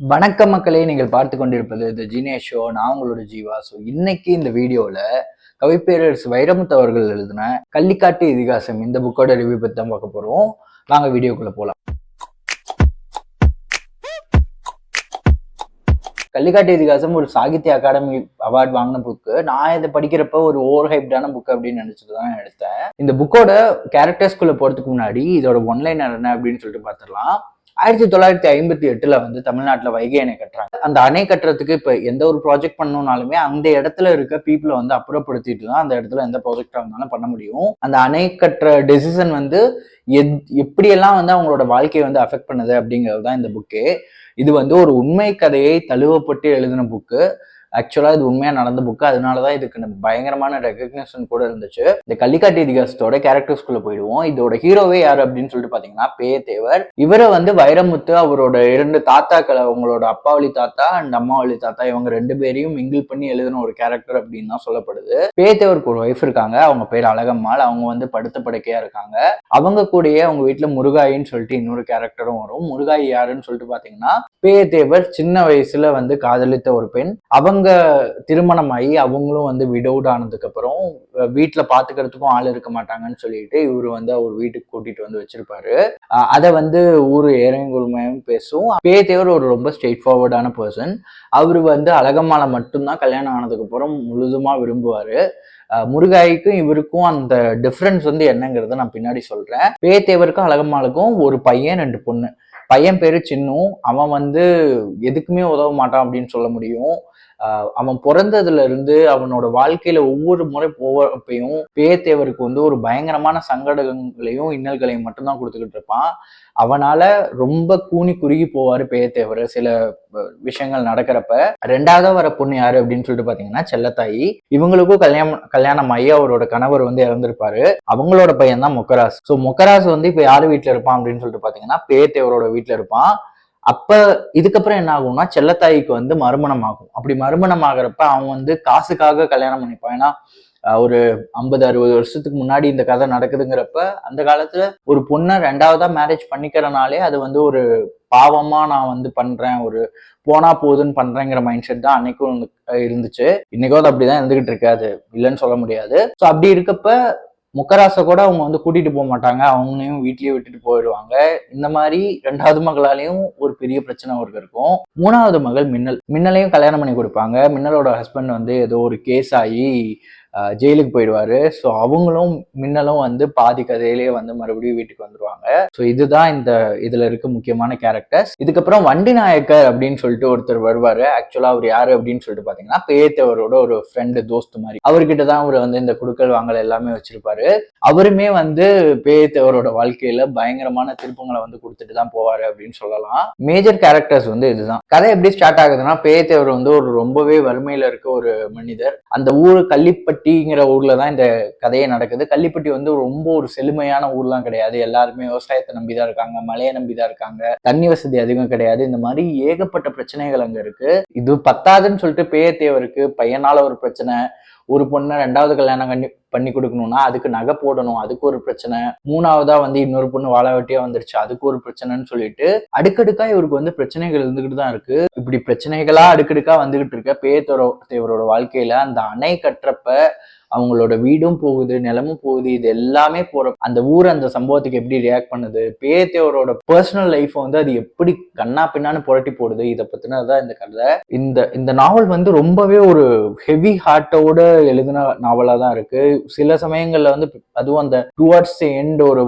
வணக்கம் மக்களே, நீங்கள் பார்த்து கொண்டிருப்பது தி ஜீனியஸ் ஷோ. நான் உங்களோட ஜீவா. ஸோ இன்னைக்கு இந்த வீடியோவில் கவிப்பேரரசு வைரமுத்து அவர்கள் எழுதின கள்ளிக்காட்டு இதிகாசம் இந்த புக்கோட ரிவ்யூ பற்றி தான் பார்க்க போகிறோம். வாங்க வீடியோக்குள்ளே போகலாம். கள்ளிக்காட்டு இதிகாசம் ஒரு சாகித்ய அகாடமி அவார்டு வாங்கின புக்கு. நான் இதை படிக்கிறப்ப ஒரு ஓவர் ஹைப்டான புக் அப்படின்னு நினைச்சிட்டு தான் எடுத்தேன். இந்த புக்கோட கேரக்டர்ஸ்குள்ள போறதுக்கு முன்னாடி இதோட ஒன்லைனர் என்ன அப்படின்னு சொல்லிட்டு பார்த்துடலாம். 1958 வந்து தமிழ்நாட்டில் வைகை அணை கட்டுறாங்க. அந்த அணை கட்டுறதுக்கு இப்போ எந்த ஒரு ப்ராஜெக்ட் பண்ணணும்னாலுமே அந்த இடத்துல இருக்க பீப்புளை வந்து அப்புறப்படுத்திட்டு தான் அந்த இடத்துல எந்த ப்ராஜெக்டாக இருந்தாலும் பண்ண முடியும். அந்த அணை கட்டுற டெசிஷன் வந்து எப்படியெல்லாம் வந்து அவங்களோட வாழ்க்கையை வந்து அஃபெக்ட் பண்ணுது அப்படிங்கிறது தான் இந்த புக்கே. இது வந்து ஒரு உண்மை கதையை தழுவப்பட்டு எழுதின புக்கு. ஆக்சுவலா இது உண்மையா நடந்த புக்கு. அதனாலதான் இதுக்கு பயங்கரமான ரெகக்னேஷன் கூட இருந்துச்சு. இந்த கள்ளிக்காட்டு இதிகாசத்தோட கேரக்டர்ஸ்குள்ள போயிடுவோம். இதோட ஹீரோவே யாரு அப்படின்னு சொல்லிட்டு பாத்தீங்கன்னா பேயத்தேவர். இவரை வந்து வைரமுத்து அவரோட 2 தாத்தாக்களை, அவங்களோட அப்பா வழி தாத்தா அண்ட் அம்மா வழி தாத்தா, இவங்க 2 பேரையும் மிங்கிள் பண்ணி எழுதின ஒரு கேரக்டர் அப்படின்னு தான் சொல்லப்படுது. பேயத்தேவருக்கு ஒரு ஒய்ஃப் இருக்காங்க. அவங்க பேர் அழகம்மாள். அவங்க வந்து படுத்த படுக்கையா இருக்காங்க. அவங்க கூடயே அவங்க வீட்டுல முருகாயின்னு சொல்லிட்டு இன்னொரு கேரக்டரும் வரும். முருகாயி யாருன்னு சொல்லிட்டு பாத்தீங்கன்னா பேயத்தேவர் சின்ன வயசுல வந்து காதலித்த ஒரு பெண். அவங்க திருமணமாகி அவங்களும் வந்து விடவுட் ஆனதுக்கு அப்புறம் வீட்டுல பாத்துக்கிறதுக்கும் ஆள் இருக்க மாட்டாங்கன்னு சொல்லிட்டு இவரு வந்து அவர் வீட்டுக்கு கூட்டிட்டு வந்து வச்சிருப்பாரு. அதை வந்து ஊரு ஏறங்குழுமையும் பேசும். பேயத்தேவர் ஒரு ரொம்ப ஸ்ட்ரெயிட் ஃபார்வர்டான பர்சன். அவரு வந்து அழகம்மாளை மட்டும்தான் கல்யாணம் ஆனதுக்கு அப்புறம் முழுதுமா விரும்புவாரு. முருகாய்க்கும் இவருக்கும் அந்த டிஃப்ரென்ஸ் வந்து என்னங்கிறத நான் பின்னாடி சொல்றேன். பேயத்தேவருக்கும் அழகம்மாளுக்கும் ஒரு பையன் 2 பொண்ணு. பையன் பேரு சின்னு. அவன் வந்து எதுக்குமே உதவ மாட்டான் அப்படின்னு சொல்ல முடியும். அவன் பிறந்ததுல இருந்து அவனோட வாழ்க்கையில ஒவ்வொரு முறை போவப்பையும் பேயத்தேவருக்கு வந்து ஒரு பயங்கரமான சங்கடங்களையும் இன்னல்களையும் மட்டும்தான் கொடுத்துக்கிட்டு இருப்பான். அவனால ரொம்ப கூனி குறுகி போவாரு பேயத்தேவர் சில விஷயங்கள் நடக்கிறப்ப. 2ஆவதா வர பொண்ணு யாரு அப்படின்னு சொல்லிட்டு பாத்தீங்கன்னா செல்லத்தாயி. இவங்களுக்கும் கல்யாணம் ஆகி அவரோட கணவர் வந்து இறந்திருப்பாரு. அவங்களோட பையன் தான் மொக்கராஸ். ஸோ மொக்கராஸ் வந்து இப்ப யாரு வீட்டுல இருப்பான் அப்படின்னு சொல்லிட்டு பாத்தீங்கன்னா பேயத்தேவரோட வீட்டுல இருப்பான். அப்ப இதுக்கப்புறம் என்ன ஆகும்னா செல்லத்தாய்க்கு வந்து மறுமணம் ஆகும். அப்படி மறுமணம் ஆகிறப்ப அவன் வந்து காசுக்காக கல்யாணம் பண்ணிப்பான். ஏன்னா ஒரு 50-60 வருஷத்துக்கு முன்னாடி இந்த கதை நடக்குதுங்கிறப்ப அந்த காலத்துல ஒரு பொண்ணை 2ஆவதா மேரேஜ் பண்ணிக்கிறனாலே அது வந்து ஒரு பாவமா நான் வந்து பண்றேன், ஒரு போனா போகுதுன்னு பண்றேங்கிற மைண்ட் செட் தான் அன்னைக்கும் இருந்துச்சு. இன்னைக்கும் அது அப்படிதான் இருந்துகிட்டு இருக்காது, இல்லைன்னு சொல்ல முடியாது. ஸோ அப்படி இருக்கப்ப முக்கராசை கூட அவங்க வந்து கூட்டிட்டு போக மாட்டாங்க. அவங்களையும் வீட்லயே விட்டுட்டு போயிடுவாங்க. இந்த மாதிரி 2ஆவது மகளாலையும் ஒரு பெரிய பிரச்சனை அவருக்கு இருக்கும். 3ஆவது மகள் மின்னலையும் கல்யாணம் பண்ணி கொடுப்பாங்க. மின்னலோட ஹஸ்பண்ட் வந்து ஏதோ ஒரு கேஸ் ஆகி ஜெயிலுக்கு போயிடுவாரு. ஸோ அவங்களும் மின்னலும் வந்து பாதி கதையிலேயே வந்து மறுபடியும் வீட்டுக்கு வந்துருவாங்க. ஸோ இதுதான் இதுல இருக்க முக்கியமான கேரக்டர்ஸ். இதுக்கப்புறம் வண்டி நாயக்கர் அப்படின்னு சொல்லிட்டு ஒருத்தர் வருவாரு. ஆக்சுவலா அவர் யாரு அப்படின்னு சொல்லிட்டு பாத்தீங்கன்னா பேயத்தேவரோட ஒரு ஃப்ரெண்டு, தோஸ்து மாதிரி. அவர்கிட்ட தான் அவர் வந்து இந்த குடுக்கல் வாங்கல் எல்லாமே வச்சிருப்பாரு. அவருமே வந்து பேயத்தேவரோட வாழ்க்கையில பயங்கரமான திருப்பங்களை வந்து கொடுத்துட்டு தான் போவாரு அப்படின்னு சொல்லலாம். மேஜர் கேரக்டர்ஸ் வந்து இதுதான். கதை எப்படி ஸ்டார்ட் ஆகுதுன்னா, பேயத்தேவர் வந்து ஒரு ரொம்பவே வறுமையில இருக்க ஒரு மனிதர். அந்த ஊர் கள்ளிப்பட்டிங்கிற ஊர்ல தான் இந்த கதையே நடக்குது. கள்ளிப்பட்டி வந்து ரொம்ப ஒரு செழுமையான ஊர்லாம் கிடையாது. எல்லாருமே விவசாயத்தை நம்பிதான் இருக்காங்க, மழையை நம்பிதான் இருக்காங்க, தண்ணி வசதி அதிகம் கிடையாது. இந்த மாதிரி ஏகப்பட்ட பிரச்சனைகள் அங்க இருக்கு. இது பத்தாதுன்னு சொல்லிட்டு பேயத்தேவருக்கு பையனால ஒரு பிரச்சனை, ஒரு பொண்ணை 2ஆவது கல்யாணம் பண்ணி கொடுக்கணும்னா அதுக்கு நகை போடணும், அதுக்கு ஒரு பிரச்சனை, 3ஆவதா வந்து இன்னொரு பொண்ணு வாழ வெட்டியா வந்துருச்சு, அதுக்கு ஒரு பிரச்சனைன்னு சொல்லிட்டு அடுக்கடுக்கா இவருக்கு வந்து பிரச்சனைகள் இருந்துகிட்டு தான் இருக்கு. இப்படி பிரச்சனைகளா அடுக்கடுக்கா வந்துகிட்டு இருக்க பேயத்தேவரோட வாழ்க்கையில அந்த அணை கட்டுறப்ப அவங்களோட வீடும் போகுது, நிலமும் போகுது, இது எல்லாமே போற அந்த ஊர் அந்த சம்பவத்துக்கு எப்படி ரியாக்ட் பண்ணுது, பேயத்தேவரோட பர்சனல் லைஃப் வந்து அது எப்படி கண்ணா பின்னான்னு புரட்டி போடுது, இதை பத்தினதான் இந்த கதை. இந்த நாவல் வந்து ரொம்பவே ஒரு ஹெவி ஹார்ட்டோட எழுதின நாவலா தான் இருக்கு. சில சமயங்கள்ல வந்து அதுவும் அந்த டுவர்ட்ஸ் எண்ட் ஒரு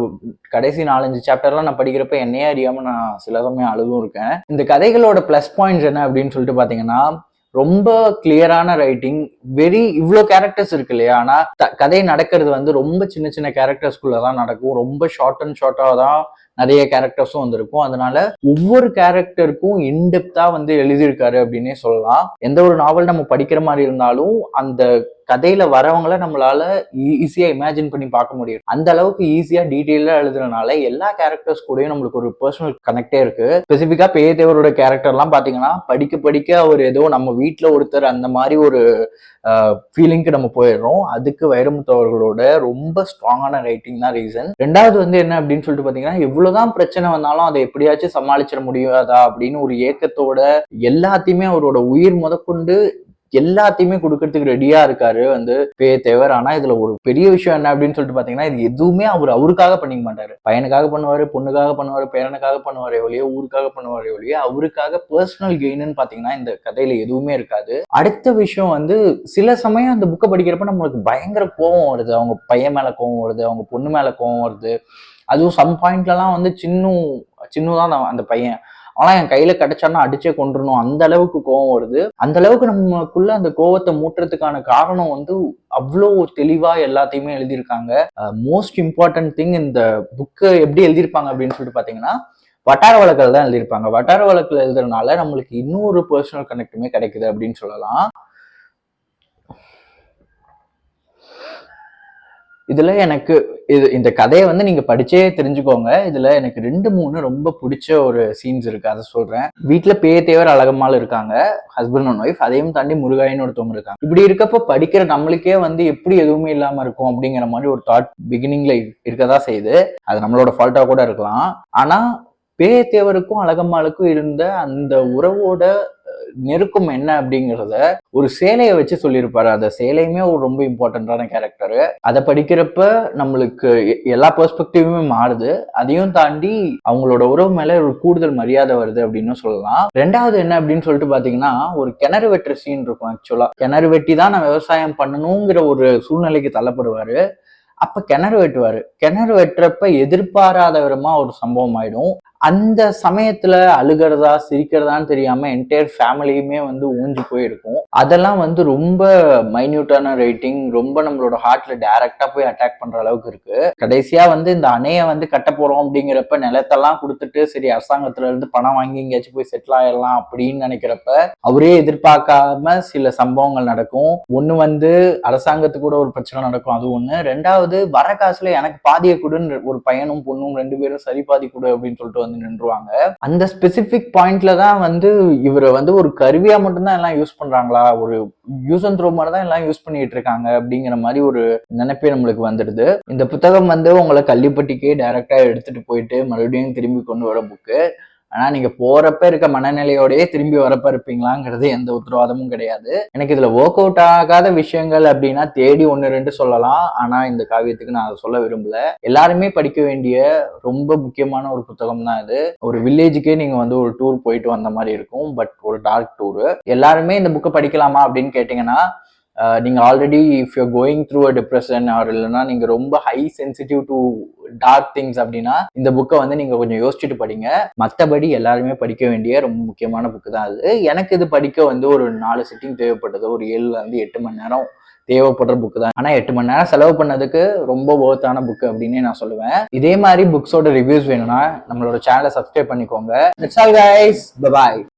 கடைசி 4-5 சாப்டர்லாம் நான் படிக்கிறப்ப என்னையே அறியாம நான் சில சமயம் அழுதும் இருக்கேன். இந்த கதைகளோட பிளஸ் பாயிண்ட்ஸ் என்ன அப்படின்னு சொல்லிட்டு பாத்தீங்கன்னா, ரொம்ப கிளியரான ரைட்டிங். இவ்வளோ கேரக்டர்ஸ் இருக்கு இல்லையா, ஆனா கதை நடக்கிறது வந்து ரொம்ப சின்ன சின்ன கேரக்டர்ஸ்குள்ளதான் நடக்கும். ரொம்ப ஷார்ட்டா தான் நிறைய கேரக்டர்ஸும் வந்திருக்கும். அதனால ஒவ்வொரு கேரக்டருக்கும் இன்டெப்தா வந்து எழுதியிருக்காரு அப்படின்னே சொல்லலாம். எந்த ஒரு நாவல் நம்ம படிக்கிற மாதிரி இருந்தாலும் அந்த கதையில வரவங்கள நம்மளால ஈஸியா இமேஜின் பண்ணி பார்க்க முடியும். அந்த அளவுக்கு ஈஸியா டீட்டெயிலா எழுதுறதுனால எல்லா கேரக்டர்ஸ் கூடயும் நம்மளுக்கு ஒரு பர்சனல் கனெக்டே இருக்கு. ஸ்பெசிஃபிக்கா பேயத்தேவரோட கேரக்டர் எல்லாம் பாத்தீங்கன்னா படிக்க படிக்க அவர் ஏதோ நம்ம வீட்டுல ஒருத்தர் அந்த மாதிரி ஒரு ஃபீலிங்க்கு நம்ம போயிடுறோம். அதுக்கு வைரமுத்து அவர்களோட ரொம்ப ஸ்ட்ராங்கான ரைட்டிங் தான் ரீசன். ரெண்டாவது வந்து என்ன அப்படின்னு சொல்லிட்டு பாத்தீங்கன்னா, எவ்வளவுதான் பிரச்சனை வந்தாலும் அதை எப்படியாச்சும் சமாளிச்சிட முடியாதா அப்படின்னு ஒரு ஏக்கத்தோட எல்லாத்தையுமே அவரோட உயிர் முதற்கொண்டு எல்லாத்தையுமே கொடுக்கறதுக்கு ரெடியா இருக்காரு வந்து பேயத்தேவர். ஆனா இதுல ஒரு பெரிய விஷயம் என்ன அப்படின்னு சொல்லிட்டு பாத்தீங்கன்னா, இது எதுவுமே அவருக்காக பண்ணிக்க மாட்டாரு. பையனுக்காக பண்ணுவாரு, பொண்ணுக்காக பண்ணுவாரு, பேரனுக்காக பண்ணுவாரு ஒழிய, ஊருக்காக பண்ணுவாரு ஒழிய, அவருக்காக பர்சனல் கெயின்னு பாத்தீங்கன்னா இந்த கதையில எதுவுமே இருக்காது. அடுத்த விஷயம் வந்து சில சமயம் அந்த புக்கை படிக்கிறப்ப நம்மளுக்கு பயங்கர கோவம் வருது. அவங்க பையன் மேல கோவம் வருது, அவங்க பொண்ணு மேல கோவம் வருது. அதுவும் சம் பாயிண்ட்லலாம் வந்து சின்னுதான் அந்த பையன், ஆனா என் கையில கிடைச்சான்னா அடிச்சே கொண்டுறணும், அந்த அளவுக்கு கோவம் வருது. அந்த அளவுக்கு நமக்குள்ள அந்த கோவத்தை மூட்டுறதுக்கான காரணம் வந்து அவ்வளோ தெளிவா எல்லாத்தையுமே எழுதியிருக்காங்க. மோஸ்ட் இம்பார்ட்டன்ட் திங், இந்த புக்கை எப்படி எழுதியிருப்பாங்க அப்படின்னு சொல்லிட்டு பாத்தீங்கன்னா, வட்டார வழக்கில் தான் எழுதியிருப்பாங்க. வட்டார வழக்கில் எழுதுறதுனால நம்மளுக்கு இன்னொரு பர்சனல் கனெக்டுமே கிடைக்குது அப்படின்னு சொல்லலாம். இதுல எனக்கு இந்த கதையை வந்து நீங்க படிச்சே தெரிஞ்சுக்கோங்க. இதுல எனக்கு 2-3 ரொம்ப பிடிச்ச ஒரு சீன்ஸ் இருக்கு, அதை சொல்றேன். வீட்டுல பேயத்தேவர் அழகம்மாள் இருக்காங்க, ஹஸ்பண்ட் அண்ட் ஒய்ஃப். அதையும் தாண்டி முருகாயின்னு ஒருத்தவங்க இருக்காங்க. இப்படி இருக்கப்ப படிக்கிற நம்மளுக்கே வந்து எப்படி எதுவுமே இல்லாம இருக்கும் அப்படிங்கிற மாதிரி ஒரு தாட் பிகினிங்ல இருக்கதான் செய்யுது. அது நம்மளோட ஃபால்ட்டா கூட இருக்கலாம். ஆனா பேயத்தேவருக்கும் அழகம்மாளுக்கும் இருந்த அந்த உறவோட நெருக்கம் என்ன அப்படிங்கிறத ஒரு சேலையை வச்சு சொல்லியிருப்பாரு. அந்த சேலையுமே ஒரு ரொம்ப இம்பார்ட்டன்டான கேரக்டரு. அதை படிக்கிறப்ப நம்மளுக்கு எல்லா பெர்ஸ்பெக்டிவுமே மாறுது. அதையும் தாண்டி அவங்களோட உறவு மேல ஒரு கூடுதல் மரியாதை வருது அப்படின்னு சொல்லலாம். ரெண்டாவது என்ன அப்படின்னு சொல்லிட்டு பாத்தீங்கன்னா, ஒரு கிணறு வெட்டுற சீன் இருக்கும். ஆக்சுவலா கிணறு வெட்டி தான் நான் விவசாயம் பண்ணணுங்கிற ஒரு சூழ்நிலைக்கு தள்ளப்படுவாரு. அப்ப கிணறு வெட்டுவாரு. கிணறு வெட்டுறப்ப எதிர்பாராத விதமா ஒரு சம்பவம் ஆயிடும். அந்த சமயத்துல அழுகிறதா சிரிக்கிறதான்னு தெரியாம என்டையர் ஃபேமிலியுமே வந்து ஊஞ்சி போயிருக்கும். அதெல்லாம் வந்து ரொம்ப மைன்யூட்டான ரைட்டிங், ரொம்ப நம்மளோட ஹார்ட்ல டைரக்டா போய் அட்டாக் பண்ற அளவுக்கு இருக்கு. கடைசியா வந்து இந்த அணையை வந்து கட்ட போறோம் அப்படிங்கிறப்ப நிலத்தெல்லாம் கொடுத்துட்டு சரி அரசாங்கத்துல இருந்து பணம் வாங்கி எங்கேயாச்சும் போய் செட்டில் ஆயிடலாம் அப்படின்னு நினைக்கிறப்ப அவரே எதிர்பார்க்காம சில சம்பவங்கள் நடக்கும். ஒண்ணு வந்து அரசாங்கத்துக்கு கூட ஒரு பிரச்சனை நடக்கும், அது ஒண்ணு. ரெண்டாவது வர காசுல எனக்கு பாதிய கூடன்னு ஒரு பையனும் பொண்ணும் 2 பேரும் சரி பாதி கூட அப்படின்னு சொல்லிட்டு நின்றுவாங்க. அந்த ஸ்பெசிபிக் பாயிண்ட்ல தான் வந்து இவரை வந்து ஒரு கருவியா மட்டும்தான் எல்லாம் யூஸ் பண்றாங்களா, ஒரு யூஸ் அண்ட் த்ரோ மாதிரி தான் எல்லாம் யூஸ் பண்ணிட்டு இருக்காங்க அப்படிங்கிற மாதிரி ஒரு நினைப்பே நம்மளுக்கு வந்துடுது. இந்த புத்தகம் வந்து உங்களை கள்ளிப்பட்டிக்கே டைரக்டா எடுத்துட்டு போயிட்டு மறுபடியும் திரும்பி கொண்டு வர புக்கு. ஆனா நீங்க போறப்ப இருக்க மனநிலையோடயே திரும்பி வரப்ப இருப்பீங்களாங்கிறது எந்த உத்தரவாதமும் கிடையாது. எனக்கு இதுல ஒர்க் அவுட் ஆகாத விஷயங்கள் அப்படின்னா தேடி 1-2 சொல்லலாம். ஆனா இந்த காவியத்துக்கு நான் அதை சொல்ல விரும்பல. எல்லாருமே படிக்க வேண்டிய ரொம்ப முக்கியமான ஒரு புத்தகம் தான் இது. ஒரு வில்லேஜுக்கே நீங்க வந்து ஒரு டூர் போயிட்டு வந்த மாதிரி இருக்கும், பட் ஒரு டார்க் டூர். எல்லாருமே இந்த புக்கை படிக்கலாமா அப்படின்னு கேட்டீங்கன்னா, நீங்க already if you going through a depression or இல்லைன்னா நீங்க ரொம்ப high sensitive to dark things அப்படின்னா இந்த புக்கை வந்து நீங்க கொஞ்சம் யோசிச்சுட்டு படிங்க. மற்றபடி எல்லாருமே படிக்க வேண்டிய ரொம்ப முக்கியமான புக்கு தான் அது. எனக்கு இது படிக்க வந்து ஒரு 4 சிட்டிங் தேவைப்பட்டது. ஒரு 7-8 மணி நேரம் தேவைப்படுற புக்கு தான். ஆனா 8 மணி நேரம் செலவு பண்ணதுக்கு ரொம்ப ஒர்த்தான புக் அப்படின்னு நான் சொல்லுவேன். இதே மாதிரி புக்ஸோட ரிவ்யூஸ் வேணும்னா நம்மளோட சேனலை சப்ஸ்கிரைப் பண்ணிக்கோங்க. That's all guys, bye bye.